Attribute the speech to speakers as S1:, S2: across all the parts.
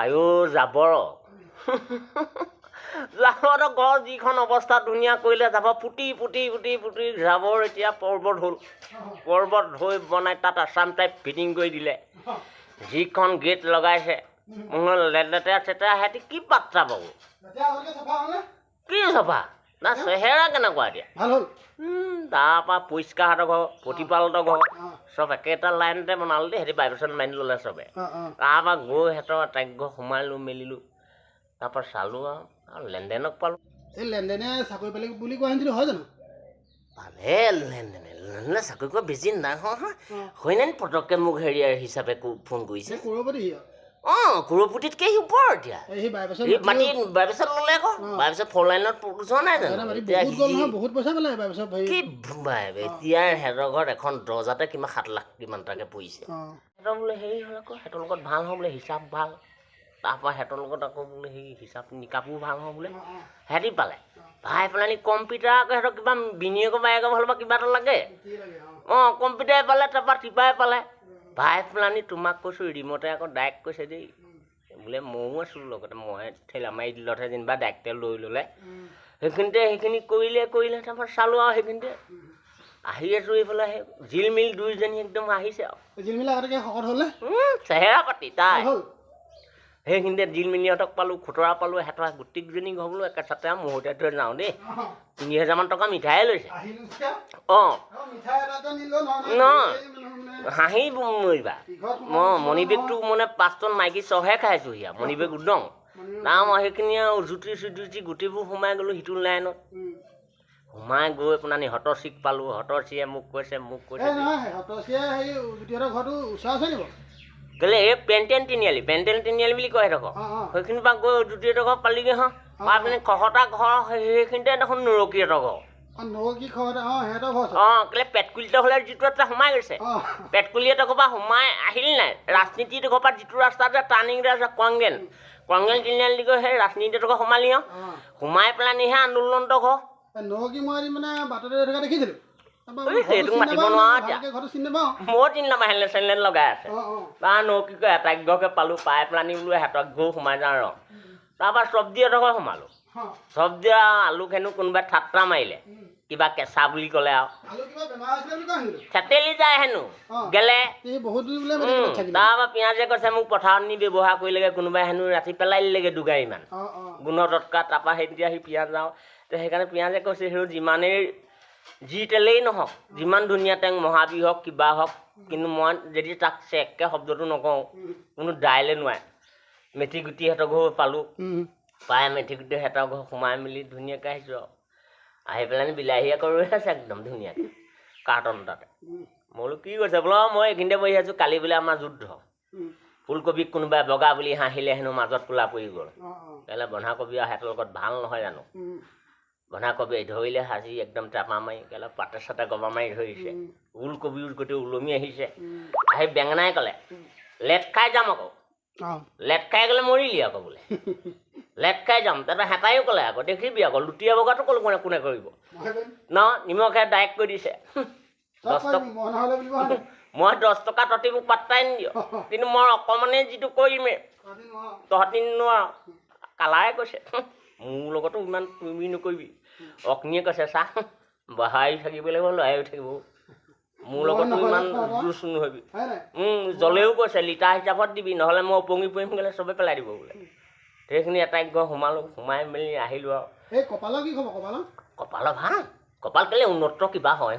S1: আয়ো যাবৰ যাবৰ ঘৰ যিখন অৱস্থা ধুনীয়া কৰিলে যাব পুতি পুতি পুতি পুতি যাবৰ এতিয়া পৰ্বত হ'ল পৰ্বত হৈ বনাই তাত আছাম টাইপ ফিটিং কৰি দিলে যিখন গেট লগাইছে লেতেৰা চেতেৰা সিহঁতি কি পাত্তা পাব কি চফা না চেহেৰা কেনেকুৱা এতিয়া তাৰপৰা পৰিষ্কাৰ হাতৰ ঘৰ প্ৰতিপালতৰ ঘৰ চব একেটা লাইনতে বনালে দেই সিহঁতি বাইবেচন মানি ল'লে চবে তাৰপৰা গৈ সিহঁতৰ আটাইঘৰ সোমালোঁ মেলিলোঁ তাৰপৰা চালোঁ আৰু লেনদেনক পালোঁ
S2: এই লেনদেনে চাকৰি পালে বুলি কোৱা শুনিছিলোঁ হয় জানো
S1: পালে লেনদেনে চাকৰি কৰা বেছি নাই হয় নাই পটককৈ মোক হেৰি হিচাপে ফোন কৰিছে
S2: কৰপতি
S1: অঁ কৰপতিতকৈ সি ওপৰ এতিয়া মাটি বাইবেচন ল'লে আকৌ বাইবেচন ফ'ৰ লাইনত যোৱা নাই জানো
S2: বহুত পইচা পালে
S1: কি এতিয়া সিহঁতৰ ঘৰত এখন দৰ্জাতে কিমান 7 লাখ কিমান টাকে পৰিছে সিহঁতৰ বোলে হেৰি হ'ল আকৌ সিহঁতৰ লগত ভাল হওঁ বোলে হিচাপ ভাল তাৰপৰা সিহঁতৰ লগত আকৌ বোলে সেই হিচাপ নিকাপো ভাল হওঁ বোলে সিহঁতি পালে পাই পেলাই কম্পিউটাৰ আকৌ সিহঁতক কিবা বিনিয়োগৰ বাইকৰ ভাল বা কিবা এটা লাগে অঁ কম্পিউটাৰে পালে তাৰপৰা টিপাই পালে পাই পেলানি তোমাক কৈছোঁ ৰিমতে আকৌ ডাইৰেক্ট কৈছে দেই বোলে ময়ো আছোঁ লগতে মই ঠেলা মাৰি দিলতহে যেনিবা ডাইৰেক্টে লৈ ল'লে সেইখিনি কৰিলে তাৰপৰা চালোঁ আৰু সেইখিনিতে আহি আছোঁ এইফালে সেই জিলমিল দুইজনী একদম আহিছে আৰু চেহেৰা পাতি তাই সেইখিনিতে জিলমিলিহঁতক পালোঁ খুতৰা পালোঁ সিহঁতৰ গোটেইকেইজনী ঘৰ বোলো একেচাতে আৰু মুহূৰ্তে থৈ যাওঁ দেই 30,000 টকা মিঠাই লৈছে অঁ হাঁহি মৰিবা মই মণিবেগটো মানে 5 টন মাইকী চহে খাইছোঁ সিয়া মণিবেগ উদং তাৰ মই সেইখিনি আৰু জুতি চুটি গোটেইবোৰ সোমাই গ'লোঁ সিটো লাইনত সোমাই গৈ আপোনাৰ হতচিক পালোঁ হতচিয়ে মোক কৈছে কেলে এই পেণ্টেন তিনিআলি বুলি কয় সিহঁতক সেইখিনিৰ পৰা গৈ দ্বিতীয়টো ঘৰ পালিগৈ হা পাই পিনে খহতা ঘৰ সেইখিনিতে দেখোন নৰকীহঁতৰ ঘৰ অঁ কেলে পেটকুলিহঁতৰ হ'লে যিটো এটা সোমাই গৈছে পেটকুলিহঁতৰ ঘৰ পৰা সোমাই আহিল নাই ৰাজনীতিৰ ঘৰ পৰা যিটো ৰাস্তাতে টাৰ্ণিং আছে কংগেন তিনিআলি গৈ সেই ৰাজনীতিৰ ঘৰ সোমালি আৰু সোমাই পেলাই নিহে আন্দোলনটো ঘৰ সেইটো মাতিব নোৱাৰা এতিয়া মই 3 নম্বৰ হেলমেট লগাই আছে তাৰ কি কয় এটাইঘৰকে পালোঁ পাই পেলানি বোলো সিহঁতক ঘৰ সোমাই যাওঁ ৰ তাৰপৰা চব্জিহঁতৰ ঘৰ সোমালোঁ চব্জি আৰু আলু খেনো কোনোবাই ঠাট্টা মাৰিলে কিবা কেঁচা বুলি ক'লে আৰু থেতেলি যায় হেনো গেলে তাৰপৰা পিঁয়াজে কৈছে মোক পথাৰত নি ব্যৱহাৰ কৰিলেগৈ কোনোবাই হেনো ৰাতি পেলাই দিলেগৈ 2 গাড়ীমান গুণৰ তৎকা তাৰপৰা সেইতিয়া সি পিঁয়াজ যাওঁ তো সেইকাৰণে পিঁয়াজে কৈছে সেই যিমানেই যি তেলেই নহওক যিমান ধুনীয়া টেং মহাবীৰ হওক কিবা হওক কিন্তু মই যদি তাক চেককৈ শব্দটো নকওঁ কোনো দাইলে নোৱাৰে মেথিগুটিহঁতৰ ঘৰ পালোঁ পাই মেথিগুটি সিহঁতৰ ঘৰ সোমাই মেলি ধুনীয়াকৈ আহিছোঁ আৰু আহি পেলাই বিলাহী আকৌ ৰৈ আছে একদম ধুনীয়াকৈ কাৰ্টন তাতে মই বোলো কি কৈছে বোলো মই এইখিনিতে বহি আছোঁ কালি বোলে আমাৰ যুদ্ধ ফুলকবিক কোনোবাই বগা বুলি হাঁহিলে হেনো মাজত কোলা পৰি গ'ল কেলৈ বন্ধাকবি আৰু সিহঁতৰ লগত ভাল নহয় জানো বন্ধাকবি ধৰিলে সাজি একদম টাপা মাৰি কেলৈ পাতে চাতে গবা মাৰি ধৰিছে ওলকবি গোটেই ওলমি আহিছে আহি বেঙেনাই ক'লে লেট খাই যাম আকৌ লেট খাই গ'লে মৰিলি আকৌ বোলে লেট খাই যাম তাৰপৰা হেঁপায়ো ক'লে আকৌ দেখিবি আকৌ লুটিয়া বগাটো ক'লো কোনে কৰিব ন নিমখে ডাইৰেক্ট কৰি দিছে 10 টকা মই 10 টকা তহঁতি মোক পাত্তাই নিদিয় কিন্তু মই অকণমানেই যিটো কৰিমেই তহঁতি নোৱাৰ কালাৰে কৈছে মোৰ লগতো ইমান তুমি নকৰিবি অগ্নিয়ে কৈছে চাহ বহাই থাকিব লাগিব লৰায়ো থাকিব মোৰ লগতো ইমান জুচ নহবি জ্বলেও কৈছে লিটাৰ হিচাপত দিবি নহ'লে মই উপঙি পৰিম গ'লে চবে পেলাই দিব বোলে সেইখিনি এটাইক ঘৰ সোমালোঁ সোমাই মেলি আহিলোঁ আৰু
S2: এই কপালৰ কি খবৰ
S1: কপালৰ ভাল কপাল কেলে উন্নত কিবা হয়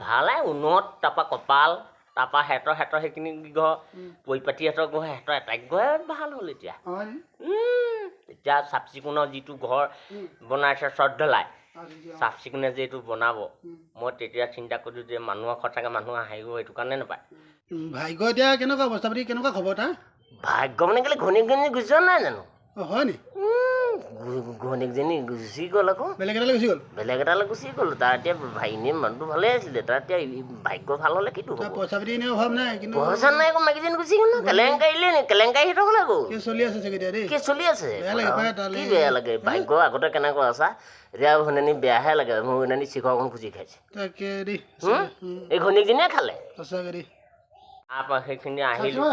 S1: ভালে উন্নত তাৰপৰা কপাল তাৰপৰা সিহঁতৰ সেইখিনি ঘৰ পৰিপাতিহঁতৰ ঘৰ সিহঁতৰ এটাইক ঘৰে ভাল হ'ল এতিয়া এতিয়া চাফ চিকুণৰ যিটো ঘৰ বনাইছে শ্ৰদ্ধালাই চাফ চিকুণে যে এইটো বনাব মই তেতিয়া চিন্তা কৰিছোঁ যে মানুহৰ সঁচাকৈ মানুহ আহিব সেইটো কাৰণে নাপায়
S2: ভাগ্য এতিয়া কেনেকুৱা অৱস্থা পাতি কেনেকুৱা খবৰ তাৰ
S1: ভাগ্য মানে কেলে ঘনীয়েকজনী গুচি যোৱা নাই জানো
S2: হয় নি
S1: ঘনীয়েকজনী গুচি গ'ল আকৌ বেলেগ এটালৈ গুচি গ'ল তাৰ এতিয়া ভাইনী মানুহটো ভালে আছিলে তাৰ এতিয়া ভাগ্য ভাল হ'লে কিটো হ'ব
S2: পইচা পাতি এনেই অভাৱ নাই কিন্তু
S1: পইচা নাই আকৌ মাইকীজনী গুচি গ'ল কেলেংকাৰীলে নি কেলেংকাৰী সিহঁতৰ ঘৰলৈ গ'ল কি চলি আছে কি বেয়া লাগে ভাগ্য আগতে কেনেকুৱা আছা এতিয়া ভনীজনী বেয়াহে লাগে মোৰ ভনীজনী চিখৰখন খুজি খাইছে এই ঘনীয়েকজনীয়ে খালে তাৰপৰা সেইখিনি আহিলোঁ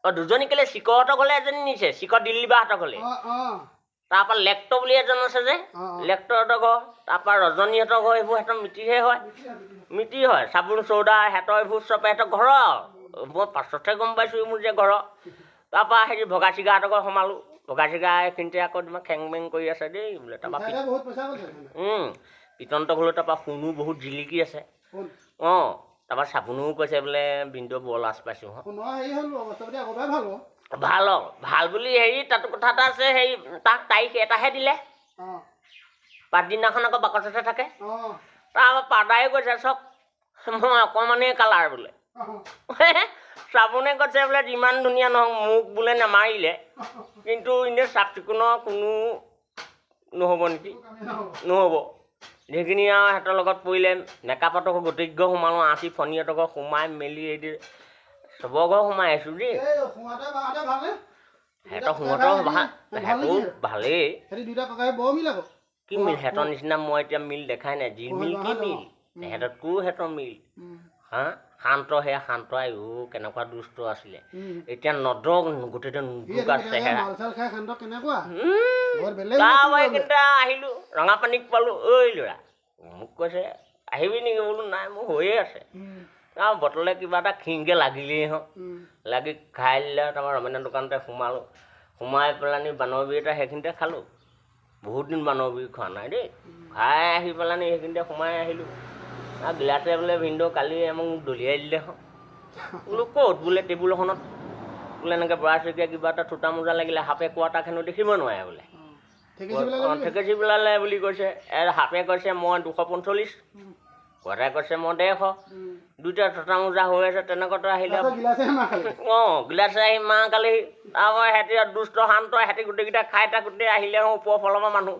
S1: দুজনী কেলে চিকহঁতৰ ঘৰলৈ এজনী নিছে চিক দিল্লী বাহঁতৰ ঘৰলৈ তাৰপৰা লেক্ট বুলি এজন আছে যে লেক্টহঁতৰ ঘৰ তাৰপৰা ৰজনীহঁতৰ ঘৰ এইবোৰ সিহঁতৰ মিতিৰহে হয় মিতিৰ হয় চাবোন চৌদা সিহঁতৰ এইবোৰ চব সিহঁতৰ ঘৰৰ মই পাছতহে গম পাইছোঁ মোৰ যে ঘৰৰ তাৰপৰা হেৰি ভগা চিগাহঁতৰ ঘৰ সোমালোঁ ভগা চিগা এইখিনিতে আকৌ তোমাৰ খেং মেং কৰি আছে দেই বোলে তাৰপৰা পিতন্ত ঘৰলৈ তাৰপৰা সোণো বহুত জিলিকি আছে অঁ তাৰপৰা চাবোনো কৈছে বোলে বিন্দু বৰ লাজ পাইছোঁ ভাল ভাল বুলি হেৰি তাতো কথা এটা আছে হেৰি তাক তাৰিখ এটাহে দিলে পাছদিনাখন আকৌ বাকচতে থাকে তাৰপৰা পাদাই কৈছে চক মই অকণমানেই কালাৰ বোলে চাবোনে কৈছে বোলে যিমান ধুনীয়া নহওক মোক বোলে নামাৰিলে কিন্তু এনেই চাফ চিকুণৰ কোনো নহ'ব নেকি নহ'ব সেইখিনি আৰু সিহঁতৰ লগত পৰিলে মেকআপহঁতকো গোটেইঘৰ সোমালোঁ আঁচি ফণীহঁতকো সোমাই মেলি এইটো চবৰ ঘৰ সোমাই আছোঁ দেই সিহঁতৰ সিহঁতৰ ভালেই কি মিল সিহঁতৰ নিচিনা মই এতিয়া মিল দেখাই নাই যি মিল কি মিল সিহঁততকৈও সিহঁতৰ মিল হা শান্ত সেয়া শান্ত আয়ো কেনেকুৱা দুষ্ট আছিলে এতিয়া নদক গোটেইটো নুদুক আছে কিন্তু আহিলোঁ ৰঙাপানীক পালোঁ ঐ ল'ৰা মোক কৈছে আহিবি নেকি বোলো নাই মোৰ হৈয়ে আছে আৰু বটলে কিবা এটা ক্ষীণকৈ লাগিলেই হওক লাগি খাই দিলে তাৰপৰা ৰমেনৰ দোকানতে সোমালোঁ সোমাই পেলানি বানৰবি এটা সেইখিনিতে খালোঁ বহুত দিন বানৰবি খোৱা নাই দেই খাই আহি পেলানি সেইখিনিতে সোমাই আহিলোঁ আৰু গিলাচে বোলে ভিনদেউ কালি মোক দলিয়াই দিলে হওক বোলো ক'ত বোলে টেবুল এখনত বোলে এনেকৈ বৰা চকীয়া কিবা এটা থোটা মোজা লাগিলে সাপে কোৱা তাক হেনো দেখিব নোৱাৰে বোলে ঠেকেচি পেলালে বুলি কৈছে সাপে কৈছে মই 245 কোৱাটাই কৈছে মই 150 দুইটা থোটা মোজা হৈ আছে তেনেকুৱাতে আহিলে অঁ গিলাচে আহি মাহ কালি তাৰপৰা সিহঁতি দুষ্ট শান্ত সিহঁতি গোটেইকেইটা খাই থাকোঁতে আহিলে ওপৰ ফলমৰ মানুহ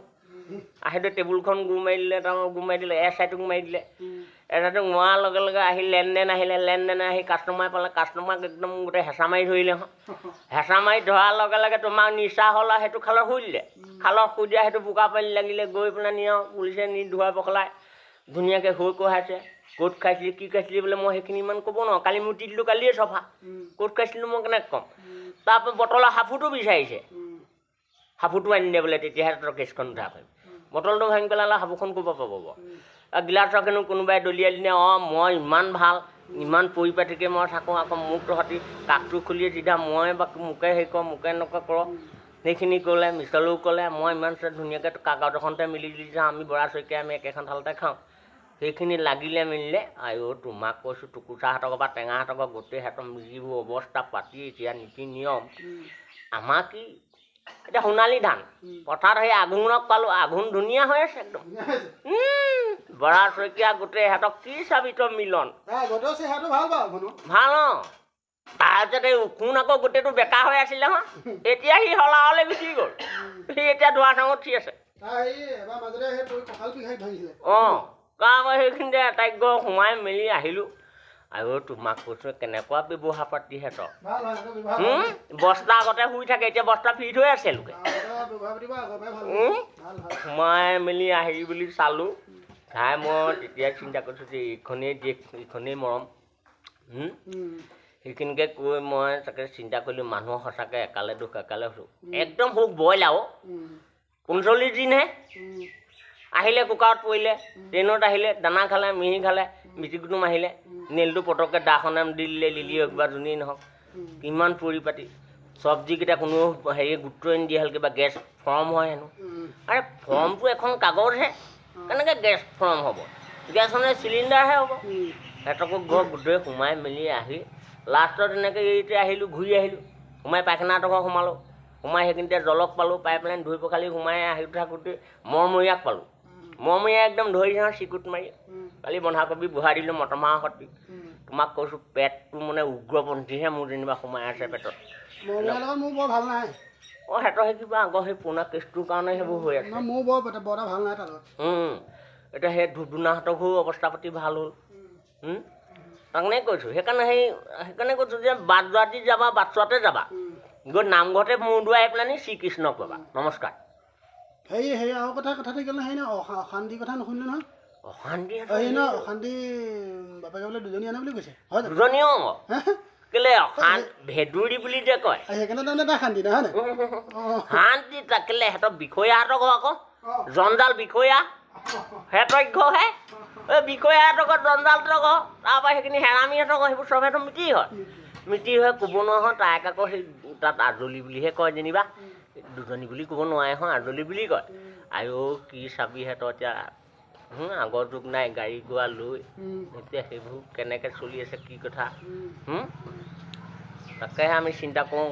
S1: আহিতে টেবুলখন গোৰ মাৰি দিলে তাৰপৰা গোৰ মাৰি দিলে চাইটোক মাৰি দিলে চাইটোক মৰাৰ লগে লগে আহি লেনদেন আহিলে লেনদেন আহি কাষ্টমাৰ পালে কাষ্টমাৰক একদম গোটেই হেঁচা মাৰি ধৰিলে হেঁচা মাৰি ধৰাৰ লগে লগে তোমাক নিচা হ'ল আৰু সেইটো খালত শুই দিলে খালত শুই দিয়া সেইটো বোকা পানী লাগিলে গৈ পেলাই নি আৰু পুলিচে নি ধুৱাই পখলাই ধুনীয়াকৈ হৈ কঢ়াইছে ক'ত খাইছিলি কি খাইছিলি বোলে মই সেইখিনি ইমান ক'ব নোৱাৰোঁ কালি মুতি দিলোঁ কালিয়ে চফা ক'ত খাইছিলোঁ মই কেনেকৈ ক'ম তাৰপৰা বটলৰ সাফুটো বিচাৰিছে সাফুটো আনি দিয়ে বোলে তেতিয়াহে তহঁতৰ কেছখন উঠা পাৰিম বটলটো ভাঙি পেলালে সাফুখন ক'ৰ পৰা পাব গিলাচৰ কিন্তু কোনোবাই দলিয়াই দিনে অঁ মই ইমান ভাল ইমান পৰিপাটিকৈ মই থাকোঁ আকৌ মোক তহঁতি কাকটো খুলিয়ে চিধা মই বা মোকে হেৰি কৰ মোকে নকৰা কৰ সেইখিনি ক'লে মিছলেও ক'লে মই ইমান ধুনীয়াকৈ কাগজ এখনতে মিলি দিলি যাওঁ আমি বৰা চকীয়া আমি একেখন থালতে খাওঁ সেইখিনি লাগিলে মিলিলে আইঅ তোমাক কৈছোঁ টুকুচাহঁতৰ বা টেঙাহঁতৰ গোটেই সিহঁতৰ যিবোৰ অৱস্থা পাতি এতিয়া নীতি নিয়ম আমাৰ কি এতিয়া সোণালী ধান পথাৰত সেই আঘোণক পালোঁ আঘোণ ধুনীয়া হৈ আছে একদম বৰা চকীয়া গোটেই সিহঁতক কি চাবি তই মিলন ভাল অঁ তাৰপিছত এই কোন আকৌ গোটেইটো বেকা হৈ আছিলে হা এতিয়া সি হলাহলে গুচি গ'ল সি এতিয়া ধোৱা চাঙত উঠি আছে অঁ আকৌ সেইখিনিতে আটাইক গৈ সোমাই মেলি আহিলোঁ আৰু তোমাক কৈছোঁ কেনেকুৱা ব্যৱহাৰ পাতি সিহঁতৰ বস্তা আগতে শুই থাকে এতিয়া বস্তা ফিট হৈ আছে লোকে সোমাই মেলি আহি বুলি চালোঁ চাই মই তেতিয়া চিন্তা কৰিছোঁ যে এইখনেই দেশ এইখনেই মৰম সেইখিনিকে কৈ মই তাকে চিন্তা কৰিলোঁ মানুহ সঁচাকৈ একালে দুখ একালে সুখ একদম সুখ বইল আৰু 45 দিনহে আহিলে কুকাৰত পৰিলে ট্ৰেইনত আহিলে দানা খালে মিহি খালে মিটিকুটুম আহিলে নেলটো পটককৈ দাখনে দি দিলে লিলি হওক বা যোনেই নহওক কিমান পৰিপাতি চব্জিকেইটা কোনো হেৰি গুৰুত্বই নিদিয়া হ'ল কিবা গেছ ফৰ্ম হয় হেনো আৰে ফৰ্মটো এখন কাগজহে কেনেকৈ গেছ ফৰ্ম হ'ব গেছ মানে চিলিণ্ডাৰহে হ'ব সিহঁতকো ঘৰ গোটেই সোমাই মেলি আহি লাষ্টত এনেকৈ এইতে আহিলোঁ ঘূৰি আহিলোঁ সোমাই পায়খানাহঁতৰ ঘৰ সোমালোঁ সোমাই সেইখিনিতে জলক পালোঁ পাই পেলাই ধুই পখালি সোমাই আহি থাকোঁতে মৰমৰীয়াক পালোঁ মৰমৰীয়া একদম ধৰি যাওঁ চিকুট মাৰি কালি বন্ধাকবি বহাই দিলোঁ মটৰমাহৰ সতি তোমাক কৈছোঁ পেটটো মানে উগ্ৰপন্থীহে মোৰ যেনিবা সোমাই আছে পেটত অঁ সিহঁতৰ সেই কিবা আগৰ সেই পুৰণা কেছটোৰ কাৰণে সেইবোৰ হৈ আছে এতিয়া সেই ধুধুনাহঁতৰ ঘৰো অৱস্থা পাতি ভাল হ'ল তাৰমানে কৈছোঁ সেইকাৰণে কৈছোঁ যে বাট যোৱাটি যাবা বাট চোৱাতে যাবা গৈ নামঘৰতে মূৰ দুৱাই পেলানি শ্ৰীকৃষ্ণক পাবা নমস্কাৰ
S2: আৰু কথা থাকিল নহয় অশান্তি কথা নুশুনিলে নহয় অশান্তি বাপেকে বোলে 2জনী আনে বুলি কৈছে দুজনী
S1: কেলে ভেদুৰি বুলি যে কয়
S2: সেইকাৰণে তাৰমানে এটা শান্তি নাই হয়নে
S1: শান্তি কেলে সিহঁতৰ বিষয়াহঁতৰ ঘৰ আকৌ জঞ্জাল বিষয়া সিহঁতৰ ঘৰহে এই বিষয়াহঁতৰ ঘৰ জঞ্জালহঁতৰ ঘৰ তাৰপৰা সেইখিনি হেৰামিহঁতৰ ঘৰ সেইবোৰ চব সিহঁতৰ মিতি হয় মিতি হৈ ক'ব নোৱাৰা হয় তাইক আকৌ সেই তাত আজলি বুলিহে কয় যেনিবা দুজনী বুলি ক'ব নোৱাৰে হয় আজলি বুলি কয় আৰু কি চাবি সিহঁতৰ এতিয়া আগৰ যুগ নাই গাড়ী গোৱা লৈ এতিয়া সেইবোৰ কেনেকৈ চলি আছে কি কথা তাকেহে আমি চিন্তা কৰোঁ